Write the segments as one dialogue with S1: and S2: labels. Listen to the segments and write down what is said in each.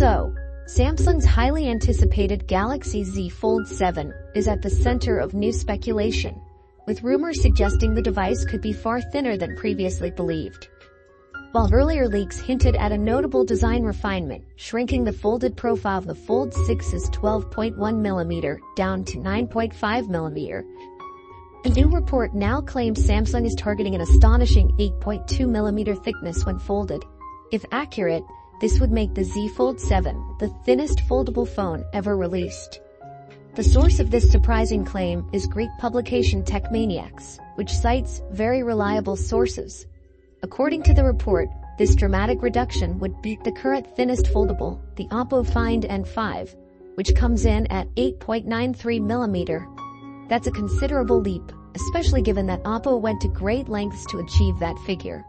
S1: So, Samsung's highly anticipated Galaxy Z Fold 7 is at the center of new speculation, with rumors suggesting the device could be far thinner than previously believed. While earlier leaks hinted at a notable design refinement, shrinking the folded profile of the Fold 6's 12.1mm down to 9.5mm, a new report now claims Samsung is targeting an astonishing 8.2mm thickness when folded. If accurate, this would make the Z Fold 7 the thinnest foldable phone ever released. The source of this surprising claim is Greek publication Techmaniacs, which cites very reliable sources. According to the report, this dramatic reduction would beat the current thinnest foldable, the Oppo Find N5, which comes in at 8.93mm. That's a considerable leap, especially given that Oppo went to great lengths to achieve that figure,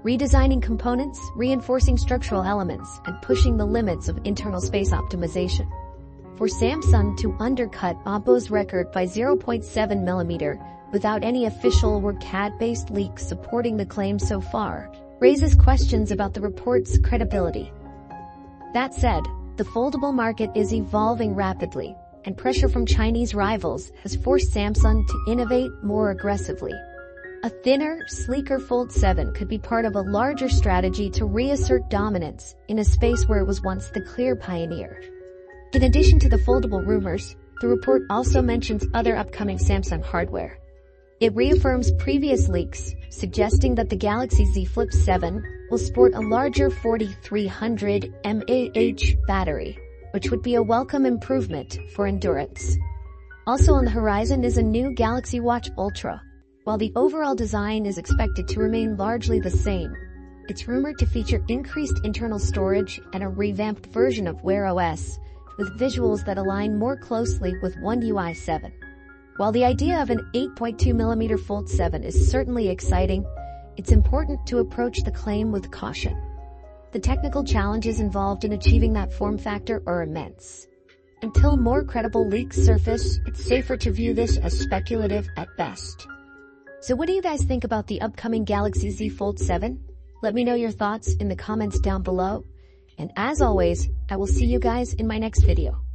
S1: redesigning components, reinforcing structural elements, and pushing the limits of internal space optimization. For Samsung to undercut Oppo's record by 0.7mm without any official or CAD-based leaks supporting the claim so far raises questions about the report's credibility. That said, the foldable market is evolving rapidly, and pressure from Chinese rivals has forced Samsung to innovate more aggressively. A thinner, sleeker Fold 7 could be part of a larger strategy to reassert dominance in a space where it was once the clear pioneer. In addition to the foldable rumors, the report also mentions other upcoming Samsung hardware. It reaffirms previous leaks, suggesting that the Galaxy Z Flip 7 will sport a larger 4300 mAh battery, which would be a welcome improvement for endurance. Also on the horizon is a new Galaxy Watch Ultra. While the overall design is expected to remain largely the same, it's rumored to feature increased internal storage and a revamped version of Wear OS, with visuals that align more closely with One UI 7. While the idea of an 8.2mm Fold 7 is certainly exciting, it's important to approach the claim with caution. The technical challenges involved in achieving that form factor are immense. Until more credible leaks surface, it's safer to view this as speculative at best. So what do you guys think about the upcoming Galaxy Z Fold 7? Let me know your thoughts in the comments down below. And as always, I will see you guys in my next video.